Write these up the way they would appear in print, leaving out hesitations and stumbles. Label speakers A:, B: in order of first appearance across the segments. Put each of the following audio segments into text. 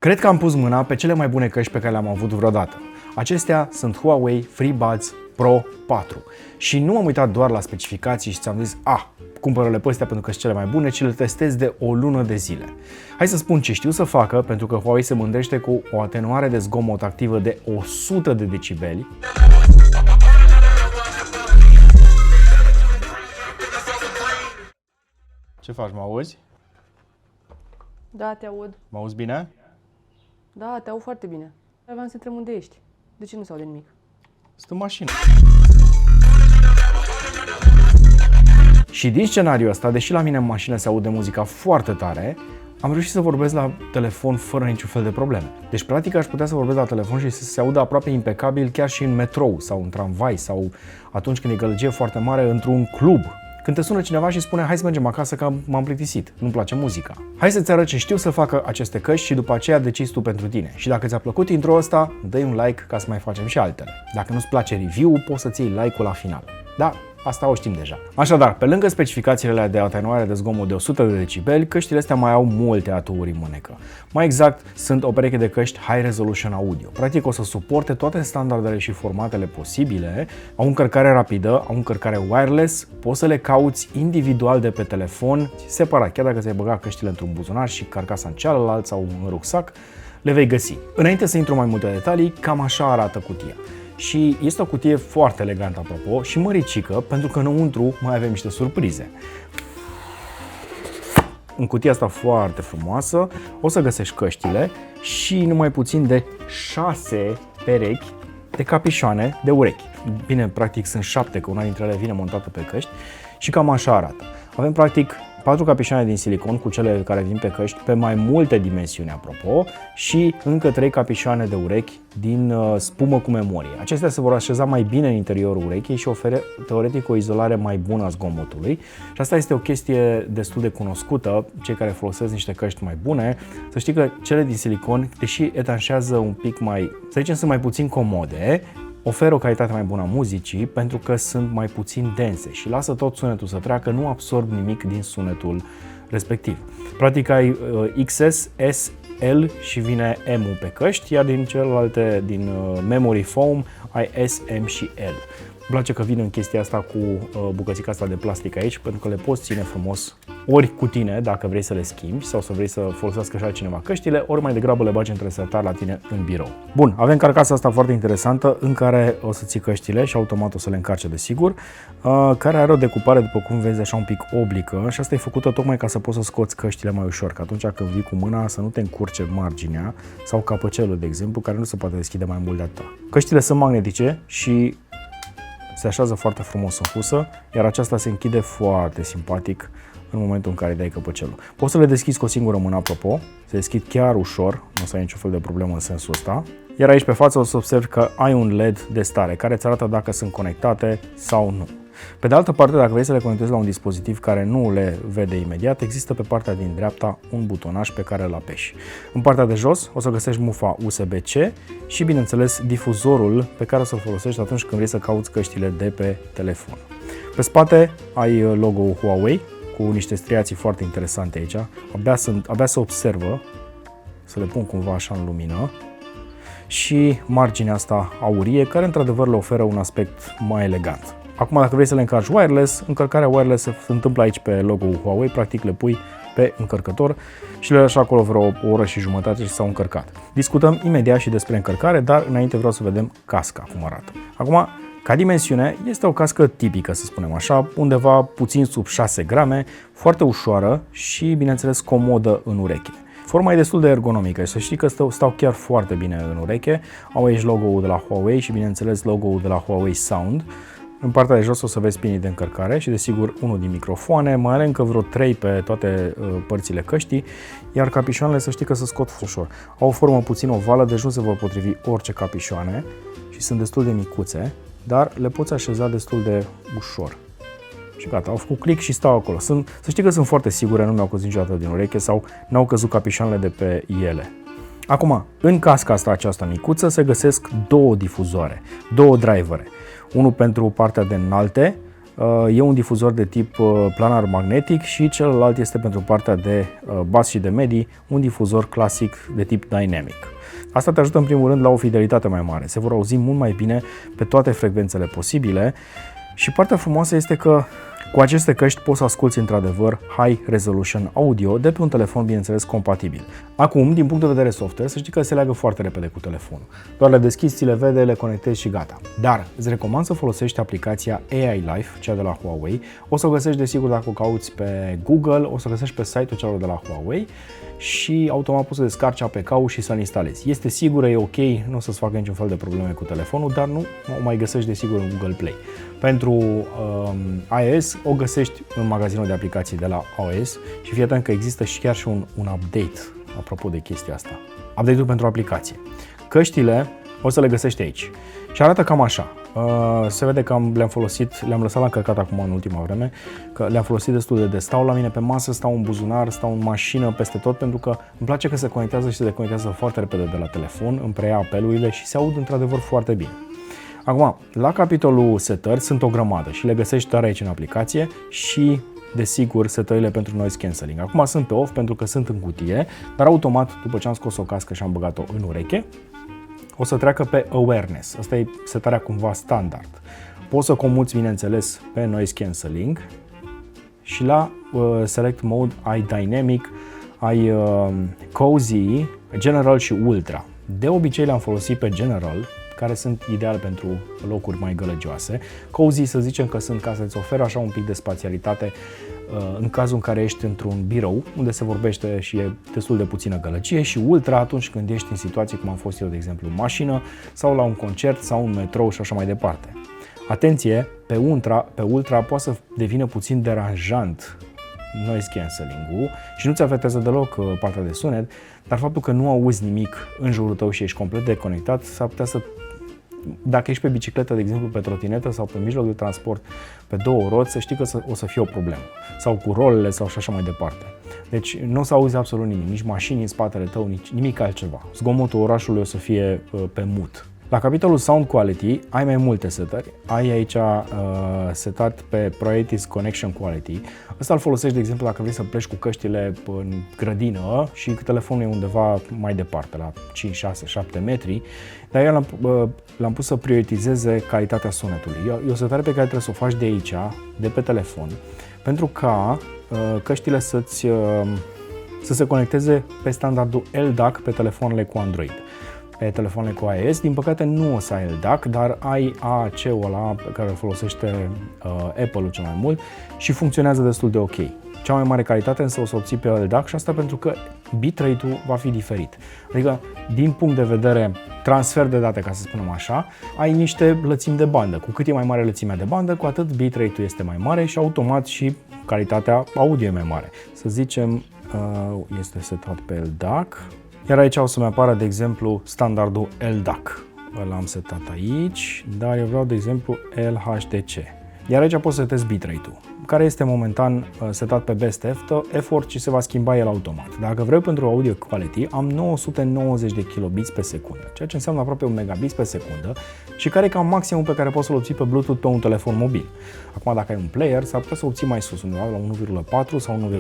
A: Cred că am pus mâna pe cele mai bune căști pe care le-am avut vreodată. Acestea sunt Huawei FreeBuds Pro 4. Și nu am uitat doar la specificații și ți-am zis, cumpără-le pe astea pentru că sunt cele mai bune, ci le testez de o lună de zile. Hai să spun ce știu să facă, pentru că Huawei se mândrește cu o atenuare de zgomot activă de 100 de decibeli. Ce faci, mă auzi?
B: Da, te aud.
A: Mă auzi bine?
B: Da, te aud foarte bine. Aveam să întreb unde ești. De ce nu se aude nimic?
A: Sunt în mașină. Și din scenariul ăsta, deși la mine în mașină se aude muzica foarte tare, am reușit să vorbesc la telefon fără niciun fel de probleme. Deci, practic, aș putea să vorbesc la telefon și să se audă aproape impecabil chiar și în metrou sau în tramvai sau atunci când e gălăgie foarte mare într-un club. Când te sună cineva și spune, hai să mergem acasă că m-am plictisit, nu-mi place muzica. Hai să-ți arăt ce știu să facă aceste căști și după aceea decizi tu pentru tine. Și dacă ți-a plăcut intro ăsta, dă-i un like ca să mai facem și altele. Dacă nu-ți place review-ul, poți să-ți iei like-ul la final. Da, asta o știm deja. Așadar, pe lângă specificațiile de atenuare de zgomot de 100 de decibeli, căștile astea mai au multe aturi în mânecă. Mai exact, sunt o pereche de căști High Resolution Audio. Practic o să suporte toate standardele și formatele posibile, au încărcare rapidă, au încărcare wireless, poți să le cauți individual de pe telefon, separat, chiar dacă ți-ai băgat căștile într-un buzunar și carcasa în celălalt sau în rucsac, le vei găsi. Înainte să intru mai multe detalii, cam așa arată cutia. Și este o cutie foarte elegantă, apropo, și măricică, pentru că înăuntru mai avem niște surprize. În cutia asta foarte frumoasă o să găsești căștile și numai puțin de 6 perechi de capișoane de urechi. Bine, practic sunt 7, că una dintre ele vine montată pe căști și cam așa arată. Avem practic 4 capișoane din silicon cu cele care vin pe căști pe mai multe dimensiuni, apropo, și încă 3 capișoane de urechi din spumă cu memorie. Acestea se vor așeza mai bine în interiorul urechii și oferă teoretic o izolare mai bună a zgomotului. Și asta este o chestie destul de cunoscută. Cei care folosesc niște căști mai bune, să știi că cele din silicon, deși etanșează un pic mai, să zicem, sunt mai puțin comode, oferă o calitate mai bună a muzicii pentru că sunt mai puțin dense și lasă tot sunetul să treacă, nu absorb nimic din sunetul respectiv. Practic ai XS, S, L și vine M-ul pe căști, iar din celelalte, din Memory Foam, ai S, M și L. Îmi place că vine în chestia asta cu bucățica asta de plastic aici, pentru că le poți ține frumos ori cu tine dacă vrei să le schimbi sau să vrei să folosească și altcineva căștile, ori mai degrabă le bagi într-un sertar la tine în birou. Bun, avem carcasa asta foarte interesantă în care o să ții căștile și automat o să le încarce, desigur, care are o decupare, după cum vezi, așa un pic oblică și asta e făcută tocmai ca să poți să scoți căștile mai ușor, că atunci când vii cu mâna să nu te încurce marginea sau capăcelul, de exemplu, care nu se poate deschide mai mult de atât. Căștile sunt magnetice și se așează foarte frumos în husă, iar aceasta se închide foarte simpatic în momentul în care dai căpăcelul. Poți să le deschizi cu o singură mână, apropo, se deschid chiar ușor, nu o să ai niciun fel de problemă în sensul ăsta. Iar aici pe față o să observi că ai un LED de stare care îți arată dacă sunt conectate sau nu. Pe de altă parte, dacă vrei să le conectezi la un dispozitiv care nu le vede imediat, există pe partea din dreapta un butonaj pe care îl apeși. În partea de jos o să găsești mufa USB-C și, bineînțeles, difuzorul pe care o să-l folosești atunci când vrei să cauți căștile de pe telefon. Pe spate ai logo-ul Huawei cu niște striații foarte interesante aici. Abia se observă, să le pun cumva așa în lumină. Și marginea asta aurie, care într-adevăr le oferă un aspect mai elegant. Acum, dacă vrei să le încarci wireless, încărcarea wireless se întâmplă aici pe logo-ul Huawei, practic le pui pe încărcător și le lași acolo vreo o oră și jumătate și s-au încărcat. Discutăm imediat și despre încărcare, dar înainte vreau să vedem casca, cum arată. Acum, ca dimensiune, este o cască tipică, să spunem așa, undeva puțin sub 6 grame, foarte ușoară și, bineînțeles, comodă în ureche. Forma e destul de ergonomică și să știi că stau chiar foarte bine în ureche. Au aici logo-ul de la Huawei și, bineînțeles, logo-ul de la Huawei Sound. În partea de jos o să vezi pinii de încărcare și, desigur, unul din microfoane, mai are încă vreo 3 pe toate părțile căștii, iar capișoanele să știi că se scot ușor. Au o formă puțin ovală, deci nu se vor potrivi orice capișoane și sunt destul de micuțe, dar le poți așeza destul de ușor. Și gata, au făcut click și stau acolo. Să știi că sunt foarte sigure, nu mi-au căzut niciodată din ureche sau n-au căzut capișoanele de pe ele. Acum, în casca asta aceasta micuță se găsesc două difuzoare, două drivere. Unul pentru partea de înalte, E un difuzor de tip planar magnetic și celălalt este pentru partea de bas și de medii, un difuzor clasic de tip dynamic. Asta te ajută în primul rând la o fidelitate mai mare. Se vor auzi mult mai bine pe toate frecvențele posibile și partea frumoasă este că cu aceste căști poți să asculți într-adevăr high resolution audio de pe un telefon, bineînțeles, compatibil. Acum, din punct de vedere software, să știi că se leagă foarte repede cu telefonul. Doar le deschizi, ți le vede, le conectezi și gata. Dar îți recomand să folosești aplicația AI Life, cea de la Huawei. O să o găsești, desigur, dacă o cauți pe Google, o să o găsești pe site-ul celor de la Huawei și automat poți să descarci APK-ul și să-l instalezi. Este sigură, e ok, nu o să-ți facă niciun fel de probleme cu telefonul, dar nu o mai găsești, desigur, în Google Play. Pentru iOS o găsești în magazinul de aplicații de la iOS și fii atent că există și chiar și un update apropo de chestia asta. Update-ul pentru aplicație. Căștile o să le găsești aici și arată cam așa. Se vede că le-am lăsat la încărcat acum în ultima vreme, că le-am folosit destul de des. Stau la mine pe masă, stau în buzunar, stau în mașină, peste tot, pentru că îmi place că se conectează și se deconectează foarte repede de la telefon, îmi preia apelurile și se aud într-adevăr foarte bine. Acum, la capitolul setări sunt o grămadă și le găsești doar aici în aplicație și, desigur, setările pentru noise cancelling. Acum sunt pe off pentru că sunt în cutie, dar automat, după ce am scos o cască și am băgat-o în ureche, o să treacă pe awareness. Asta e setarea cumva standard. Poți să comuți, bineînțeles, pe noise cancelling și la select mode ai dynamic, ai cozy, general și ultra. De obicei le-am folosit pe general, care sunt ideale pentru locuri mai gălăgioase. Cozy, să zicem că sunt ca să-ți oferă așa un pic de spațialitate în cazul în care ești într-un birou unde se vorbește și e destul de puțină gălăgie, și ultra atunci când ești în situații cum am fost eu, de exemplu, în mașină sau la un concert sau un metrou și așa mai departe. Atenție, pe ultra poate să devină puțin deranjant noise cancelling-ul și nu-ți afectează deloc partea de sunet, dar faptul că nu auzi nimic în jurul tău și ești complet deconectat, s-ar putea să, dacă ești pe bicicletă, de exemplu, pe trotinetă sau pe mijloc de transport pe două roți, să știi că o să fie o problemă. Sau cu rolele sau și așa mai departe. Deci nu o să auzi absolut nimic, nici mașini în spatele tău, nici nimic altceva. Zgomotul orașului o să fie pe mut. La capitolul Sound Quality ai mai multe setări. Ai aici setat pe Priorities Connection Quality. Ăsta îl folosești, de exemplu, dacă vrei să pleci cu căștile în grădină și telefonul e undeva mai departe, la 5, 6, 7 metri, dar eu l-am pus să prioritizeze calitatea sunetului. E o setare pe care trebuie să o faci de aici, de pe telefon, pentru ca căștile să se conecteze pe standardul LDAC pe telefoanele cu Android. Pe telefoanele cu iOS, din păcate nu o să ai LDAC, dar ai AAC-ul ăla pe care îl folosește Apple-ul cel mai mult și funcționează destul de ok. Cea mai mare calitate însă o să obții pe LDAC și asta pentru că bitrate-ul va fi diferit. Adică, din punct de vedere transfer de date, ca să spunem așa, ai niște lățimi de bandă. Cu cât e mai mare lățimea de bandă, cu atât bitrate-ul este mai mare și automat și calitatea audio e mai mare. Să zicem, este setat pe LDAC. Iar aici o să-mi apară, de exemplu, standardul LDAC. L-am setat aici, dar eu vreau, de exemplu, LHDC. Iar aici pot să setez bitrate-ul, care este momentan setat pe Best Effort și se va schimba el automat. Dacă vreau pentru audio quality, am 990 de kilobits pe secundă, ceea ce înseamnă aproape 1 megabits pe secundă și care e cam maximum pe care poți să-l obții pe Bluetooth pe un telefon mobil. Acum, dacă ai un player, s-ar putea să obții mai sus, undeva la 1,4 sau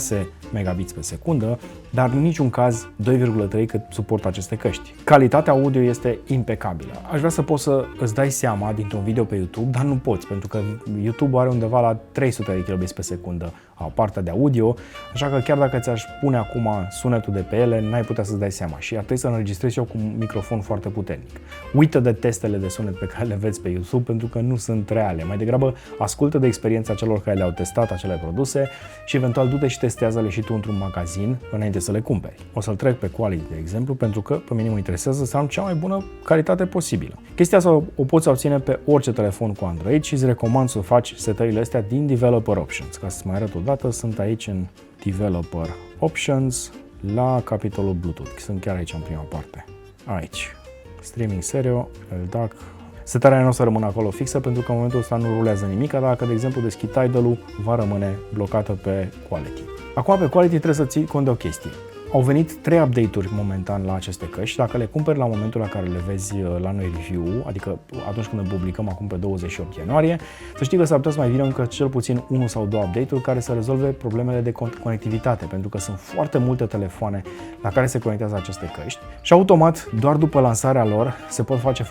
A: 1,6 megabits pe secundă, dar în niciun caz 2,3 cât suportă aceste căști. Calitatea audio este impecabilă. Aș vrea să poți să îți dai seama dintr-un video pe YouTube, dar nu poți, pentru că YouTube are undeva la 300 de kilobits pe secundă partea de audio, așa că chiar dacă ți-aș pune acum sunetul de pe ele, n-ai putea să-ți dai seama și ar trebui să înregistrezi eu cu un microfon foarte puternic. Uită de testele de sunet pe care le vezi pe YouTube, pentru că nu sunt reale. Mai degrabă ascultă de experiența celor care le-au testat acele produse și eventual du-te și testează-le și tu într-un magazin înainte să le cumperi. O să-l trec pe Quality, de exemplu, pentru că pe mine mă interesează să am cea mai bună calitate posibilă. Chestia asta o poți obține pe orice telefon cu Android și îți recomand să faci setările astea din Developer Options. Ca să-ți mai arăt o dată, sunt aici în Developer Options la capitolul Bluetooth. Sunt chiar aici în prima parte. Aici. Streaming stereo, LDAC. Setarea nu o să rămână acolo fixă pentru că în momentul ăsta nu rulează nimic, dacă, de exemplu, deschid Tidal-ul, va rămâne blocată pe Quality. Acum pe Quality trebuie să ții cont de o chestie. Au venit 3 update-uri momentan la aceste căști. Dacă le cumperi la momentul la care le vezi la noi review, adică atunci când le publicăm acum pe 28 ianuarie, să știi că s-ar putea să mai vină încă cel puțin 1 sau 2 update-uri care să rezolve problemele de conectivitate, pentru că sunt foarte multe telefoane la care se conectează aceste căști și automat, doar după lansarea lor, se pot face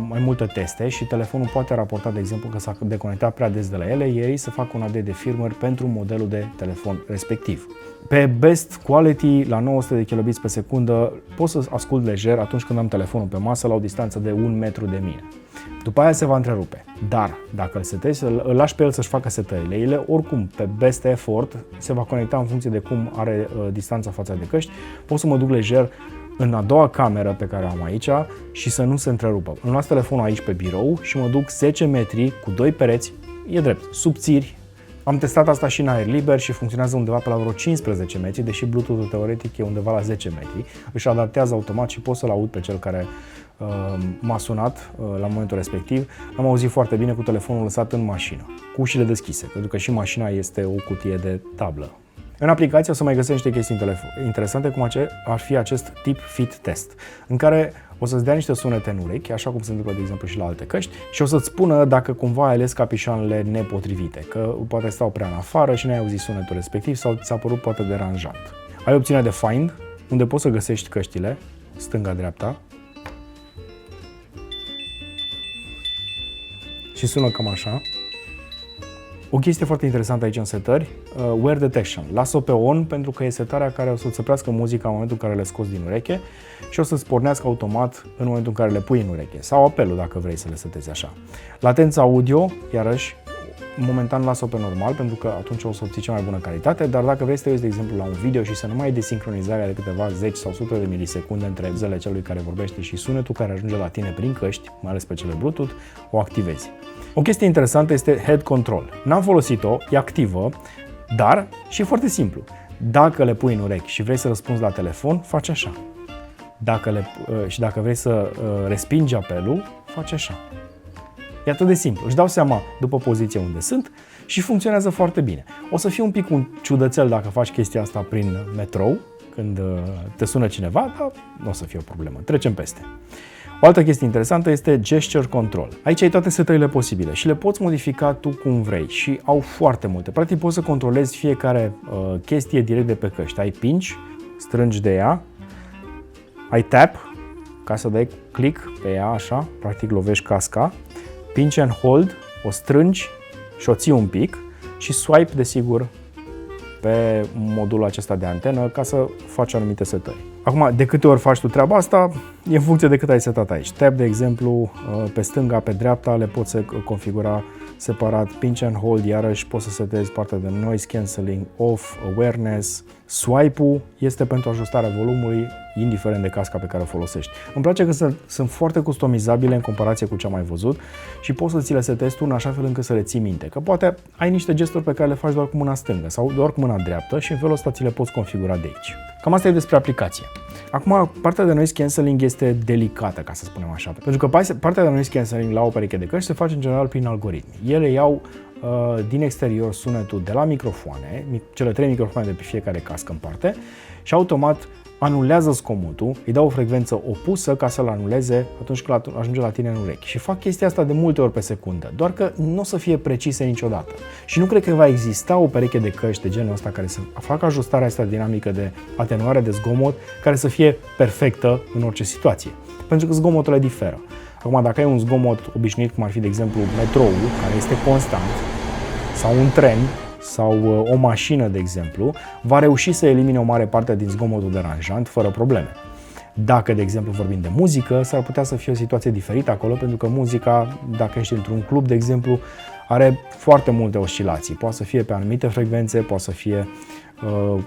A: mai multe teste și telefonul poate raporta, de exemplu, că s-a deconectat prea des de la ele, ei să facă un update de firmware pentru modelul de telefon respectiv. Pe best quality, la 900 de kilobits pe secundă, pot să ascult lejer atunci când am telefonul pe masă la o distanță de 1 metru de mine. După aia se va întrerupe, dar dacă îl setezi, îl lași pe el să-și facă setările. Ele, oricum, pe best effort, se va conecta în funcție de cum are distanța față de căști. Pot să mă duc lejer în a doua cameră pe care o am aici și să nu se întrerupă. Îmi las telefonul aici pe birou și mă duc 10 metri cu 2 pereți, e drept, subțiri. Am testat asta și în aer liber și funcționează undeva pe la vreo 15 metri, deși Bluetooth-ul teoretic e undeva la 10 metri. Își adaptează automat și pot să-l aud pe cel care m-a sunat la momentul respectiv. Am auzit foarte bine cu telefonul lăsat în mașină, cu ușile deschise, pentru că și mașina este o cutie de tablă. În aplicație o să mai găsești niște chestii interesante, cum ar fi acest tip fit test, în care o să-ți dea niște sunete în urechi, așa cum se întâmplă, de exemplu, și la alte căști, și o să-ți spună dacă cumva ai ales capișoanele nepotrivite, că poate stau prea în afară și n-ai auzit sunetul respectiv sau ți-a părut poate deranjant. Ai opțiunea de Find, unde poți să găsești căștile, stânga-dreapta, și sună cam așa. O chestie foarte interesantă aici în setări, Wear Detection. Lasă-o pe on pentru că e setarea care o să-ți oprească muzica în momentul în care le scoți din ureche și o să-ți pornească automat în momentul în care le pui în ureche. Sau apelul dacă vrei să le setezi așa. Latența audio, iarăși, momentan lasă-o pe normal pentru că atunci o să obții cea mai bună calitate, dar dacă vrei să te uiți, de exemplu, la un video și să nu mai ai desincronizarea de câteva zeci sau sute de milisecunde între zilele celui care vorbește și sunetul care ajunge la tine prin căști, mai ales pe cele Bluetooth, o activezi. O chestie interesantă este Head Control. N-am folosit-o, e activă, dar și e foarte simplu. Dacă le pui în urechi și vrei să răspunzi la telefon, faci așa. Dacă vrei să respingi apelul, faci așa. E atât de simplu. Își dau seama după poziția unde sunt și funcționează foarte bine. O să fie un pic un ciudățel dacă faci chestia asta prin metrou, când te sună cineva, dar nu o să fie o problemă. Trecem peste. O altă chestie interesantă este Gesture Control. Aici ai toate setările posibile și le poți modifica tu cum vrei și au foarte multe. Practic poți să controlezi fiecare chestie direct de pe căști. Ai pinch, strângi de ea, ai tap, ca să dai click pe ea așa, practic lovești casca, pinch and hold, o strângi și o ții un pic și swipe, desigur, pe modulul acesta de antenă ca să faci anumite setări. Acum, de câte ori faci tu treaba asta, e în funcție de cât ai setat aici. Tab, de exemplu, pe stânga, pe dreapta, le poți configura separat. Pinch and hold, iarăși poți să setezi partea de noise cancelling, off, awareness. Swipe-ul este pentru ajustarea volumului, indiferent de casca pe care o folosești. Îmi place că sunt foarte customizabile în comparație cu ce am mai văzut și poți să ți le setezi tu în așa fel încât să le ții minte. Că poate ai niște gesturi pe care le faci doar cu mâna stângă sau doar cu mâna dreaptă și în felul ăsta ți le poți configura de aici. Cam asta e despre aplicație. Acum, partea de noise cancelling este delicată, ca să spunem așa, pentru că partea de noise cancelling la o pereche de căști se face în general prin algoritmi. Ele iau din exterior sunetul de la microfoane, cele 3 microfoane de pe fiecare cască în parte și automat anulează zgomotul, îi dau o frecvență opusă ca să-l anuleze atunci când ajunge la tine în urechi. Și fac chestia asta de multe ori pe secundă, doar că nu o să fie precise niciodată. Și nu cred că va exista o pereche de căști de genul ăsta care să facă ajustarea asta dinamică de atenuare de zgomot care să fie perfectă în orice situație. Pentru că zgomotul diferă. Acum, dacă ai un zgomot obișnuit, cum ar fi, de exemplu, metroul, care este constant, sau un tren, sau o mașină, de exemplu, va reuși să elimine o mare parte din zgomotul deranjant fără probleme. Dacă, de exemplu, vorbim de muzică, s-ar putea să fie o situație diferită acolo, pentru că muzica, dacă ești într-un club, de exemplu, are foarte multe oscilații. Poate să fie pe anumite frecvențe, poate să fie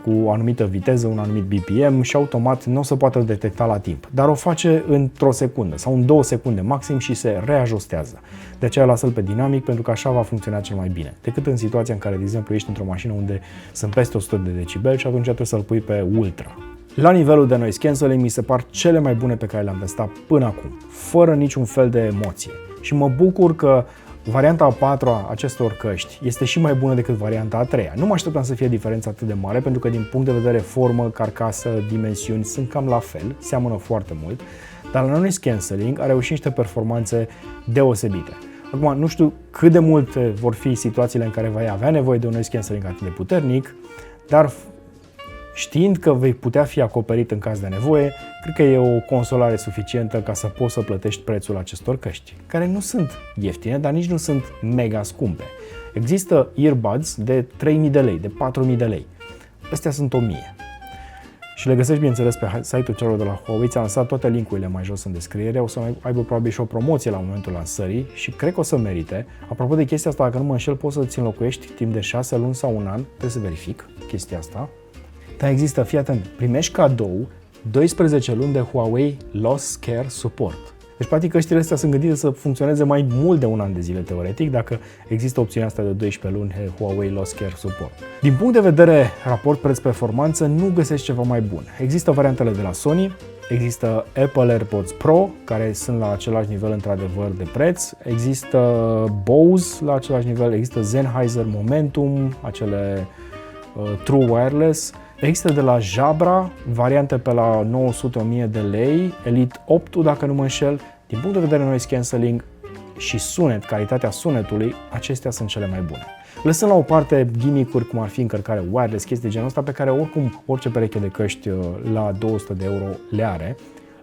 A: cu o anumită viteză, un anumit BPM și automat nu o să poată detecta la timp. Dar o face într-o secundă sau în 2 secunde maxim și se reajustează. De aceea lasă-l pe dinamic pentru că așa va funcționa cel mai bine. Decât în situația în care, de exemplu, ești într-o mașină unde sunt peste 100 de decibeli și atunci trebuie să-l pui pe ultra. La nivelul de noise cancelling mi se par cele mai bune pe care le-am testat până acum, fără niciun fel de emoție. Și mă bucur că varianta a patra acestor căști este și mai bună decât varianta a treia. Nu mă așteptam să fie diferența atât de mare, pentru că din punct de vedere formă, carcasă, dimensiuni, sunt cam la fel, seamănă foarte mult, dar la noise cancelling a reușit niște performanțe deosebite. Acum, nu știu cât de multe vor fi situațiile în care vei avea nevoie de un noise cancelling atât de puternic, dar știind că vei putea fi acoperit în caz de nevoie, cred că e o consolare suficientă ca să poți să plătești prețul acestor căști, care nu sunt ieftine, dar nici nu sunt mega scumpe. Există earbuds de 3.000 de lei, de 4.000 de lei. Astea sunt 1.000. Și le găsești, bineînțeles, pe site-ul celor de la Huawei. Ți-am lăsat toate link-urile mai jos în descriere. O să aibă probabil și o promoție la momentul lansării și cred că o să merite. Apropo de chestia asta, dacă nu mă înșel, poți să-ți înlocuiești timp de 6 luni sau un an. Trebuie să verific chestia asta. Dar există, fii atent, primești cadou 12 luni de Huawei Loss Care Support. Deci, practic, căștile astea sunt gândite să funcționeze mai mult de un an de zile, teoretic, dacă există opțiunea asta de 12 luni Huawei Loss Care Support. Din punct de vedere raport preț-performanță, nu găsești ceva mai bun. Există variantele de la Sony, există Apple AirPods Pro, care sunt la același nivel, într-adevăr, de preț, există Bose la același nivel, există Sennheiser Momentum, acele True Wireless. Există de la Jabra, variante pe la 900-1000 de lei, Elite 8, dacă nu mă înșel. Din punct de vedere noise cancelling și sunet, calitatea sunetului, acestea sunt cele mai bune. Lăsând la o parte gimmick-uri cum ar fi încărcare wireless, chestii de genul ăsta, pe care oricum orice pereche de căști la 200 de euro le are,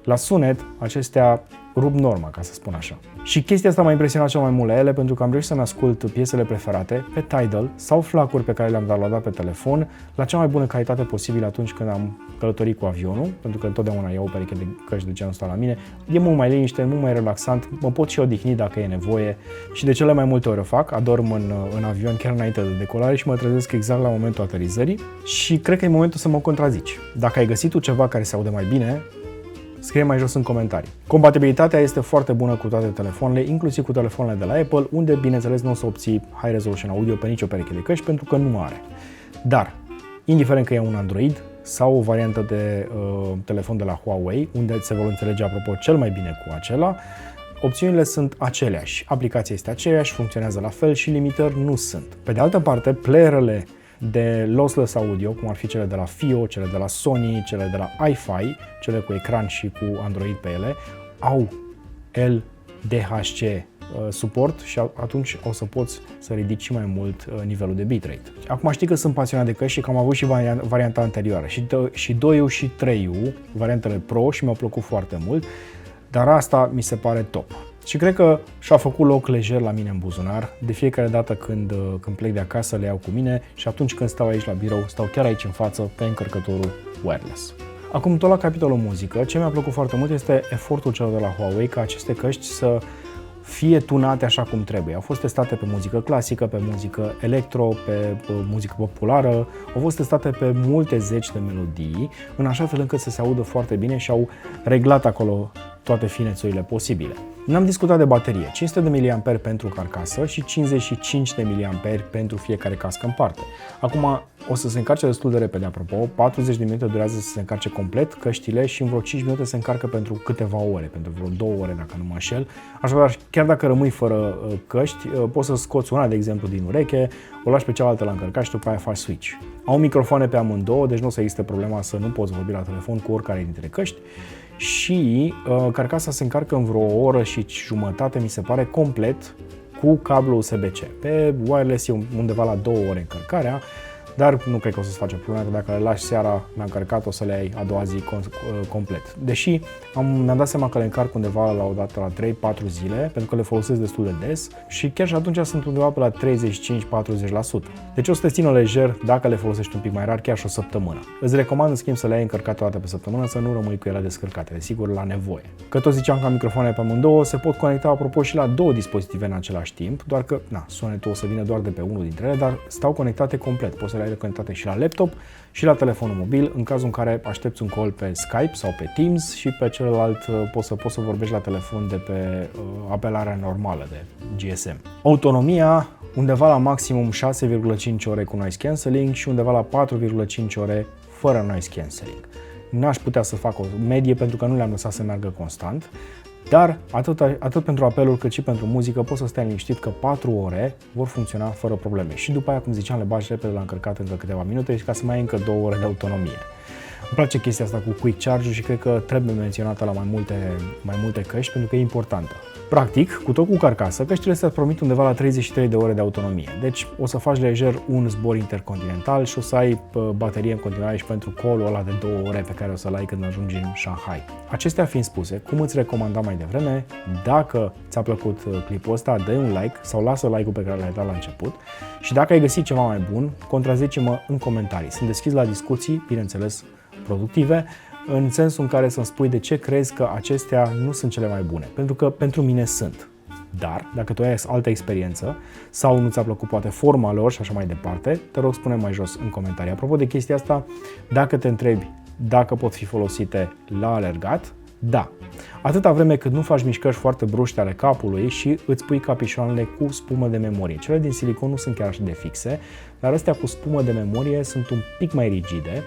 A: la sunet, acestea rup norma, ca să spun așa. Și chestia asta m-a impresionat cel mai mult la ele, pentru că am reușit să-mi ascult piesele preferate pe Tidal sau flacuri pe care le-am downloadat pe telefon la cea mai bună calitate posibilă atunci când am călătorit cu avionul, pentru că întotdeauna iau o pereche de căști de genul ăsta la mine. E mult mai liniște, mult mai relaxant, mă pot și odihni dacă e nevoie și de cele mai multe ori o fac, adorm în avion chiar înainte de decolare și mă trezesc exact la momentul aterizării și cred că e momentul să mă contrazici. Dacă ai găsit tu ceva care se aude mai bine, scrie mai jos în comentarii. Compatibilitatea este foarte bună cu toate telefoanele, inclusiv cu telefoanele de la Apple, unde, bineînțeles, nu o să obții High Resolution Audio pe nicio pereche de căști, pentru că nu are. Dar, indiferent că e un Android sau o variantă de telefon de la Huawei, unde se vor înțelege, apropo, cel mai bine cu acela, opțiunile sunt aceleași, aplicația este aceeași, funcționează la fel și limitări nu sunt. Pe de altă parte, playerele de lossless audio, cum ar fi cele de la FiiO, cele de la Sony, cele de la iFi, cele cu ecran și cu Android pe ele, au LDHC suport și atunci o să poți să ridici și mai mult nivelul de bitrate. Acum știi că sunt pasionat de căști și că am avut și varianta anterioară, și 2U și 3U, variantele Pro, și mi-au plăcut foarte mult, dar asta mi se pare top. Și cred că și-a făcut loc lejer la mine în buzunar. De fiecare dată când plec de acasă le iau cu mine și atunci când stau aici la birou, stau chiar aici în față pe încărcătorul wireless. Acum, tot la capitolul muzică, ce mi-a plăcut foarte mult este efortul celor de la Huawei ca aceste căști să fie tunate așa cum trebuie. Au fost testate pe muzică clasică, pe muzică electro, pe muzică populară, au fost testate pe multe zeci de melodii, în așa fel încât să se audă foarte bine și au reglat acolo toate finețurile posibile. N-am discutat de baterie, 500 de mAh pentru carcasă și 55 de mAh pentru fiecare cască în parte. Acum o să se încarce destul de repede, apropo, 40 de minute durează să se încarce complet căștile și în vreo 5 minute se încarcă pentru câteva ore, pentru vreo 2 ore dacă nu mă înșel. Așadar, chiar dacă rămâi fără căști, poți să scoți una, de exemplu, din ureche, o lași pe cealaltă la încărcat și după aia faci switch. Au microfoane pe amândouă, deci nu o să existe problema să nu poți vorbi la telefon cu oricare dintre căști. Și carcasa se încarcă în vreo o oră și jumătate, mi se pare, complet cu cablu USB-C. Pe wireless e undeva la 2 ore încărcarea, dar nu cred că o să-ți face probleme, că dacă le lași seara la încărcat o să le ai a doua zi complet. Deși mi-am dat seama că le încarc undeva la o dată la 3-4 zile, pentru că le folosesc destul de des și chiar și atunci sunt undeva pe la 35-40%. Deci o să te țină lejer dacă le folosești un pic mai rar, chiar și o săptămână. Îți recomand, în schimb, să le ai încărcate o dată pe săptămână, să nu rămâi cu ele descărcate, desigur, la nevoie. Că tot ziceam că microfoane pe amândouă se pot conecta, apropo, și la 2 dispozitive în același timp, doar că, sunetul o să vină doar de pe unul dintre ele, dar stau conectate complet. Poți să le ai conectate și la laptop și la telefonul mobil, în cazul în care aștepți un call pe Skype sau pe Teams și pe celălalt poți să vorbești la telefon de pe apelarea normală de GSM. Autonomia undeva la maximum 6,5 ore cu noise cancelling și undeva la 4,5 ore fără noise cancelling. N-aș putea să fac o medie pentru că nu le-am lăsat să meargă constant, Dar atât pentru apeluri cât și pentru muzică poți să stai liniștit că 4 ore vor funcționa fără probleme. Și după aia, cum ziceam, le bagi repede la încărcat încă câteva minute și ca să mai ai încă 2 ore de autonomie. Îmi place chestia asta cu quick charge și cred că trebuie menționată la mai multe căști pentru că e importantă. Practic, cu tot cu carcasă, căștile astea îți promit undeva la 33 de ore de autonomie. Deci o să faci lejer un zbor intercontinental și o să ai baterie în continuare și pentru colul ăla de 2 ore pe care o să-l ai când ajungi în Shanghai. Acestea fiind spuse, cum îți recomandam mai devreme, dacă ți-a plăcut clipul ăsta, dă un like sau lasă like-ul pe care l-ai dat la început și dacă ai găsit ceva mai bun, contrazice-mă în comentarii. Sunt deschis la discuții, bineînțeles, productive, în sensul în care să-mi spui de ce crezi că acestea nu sunt cele mai bune. Pentru că pentru mine sunt. Dar, dacă tu ai altă experiență sau nu ți-a plăcut poate forma lor și așa mai departe, te rog spune mai jos în comentarii. Apropo de chestia asta, dacă te întrebi dacă pot fi folosite la alergat, da. Atâta vreme cât nu faci mișcări foarte bruște ale capului și îți pui capișoanele cu spumă de memorie. Cele din silicon nu sunt chiar așa de fixe, dar astea cu spumă de memorie sunt un pic mai rigide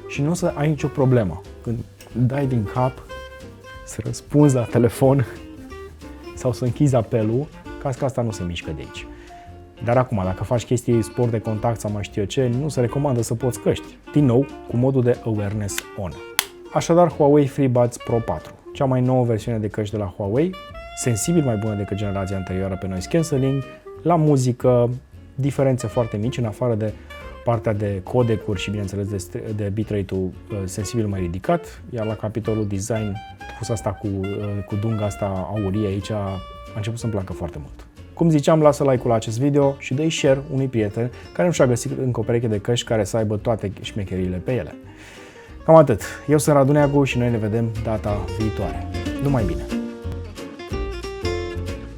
A: și nu o să ai nicio problemă. Când dai din cap, să răspunzi la telefon sau să închizi apelul, casca asta nu se mișcă de aici. Dar acum, dacă faci chestii sport de contact sau mai știu eu ce, nu se recomandă să poți căști. Din nou, cu modul de awareness on. Așadar, Huawei FreeBuds Pro 4, cea mai nouă versiune de căști de la Huawei, sensibil mai bună decât generația anterioară pe noise cancelling, la muzică, diferențe foarte mici, în afară de partea de codecuri și, bineînțeles, de bitrate-ul sensibil mai ridicat, iar la capitolul design, pus asta cu dunga asta aurie aici, a început să-mi placă foarte mult. Cum ziceam, lasă like-ul la acest video și dă-i share unui prieten care nu și-a găsit încă o pereche de căști care să aibă toate șmecheriile pe ele. Cam atât. Eu sunt Radu Neagu și noi ne vedem data viitoare. Numai bine!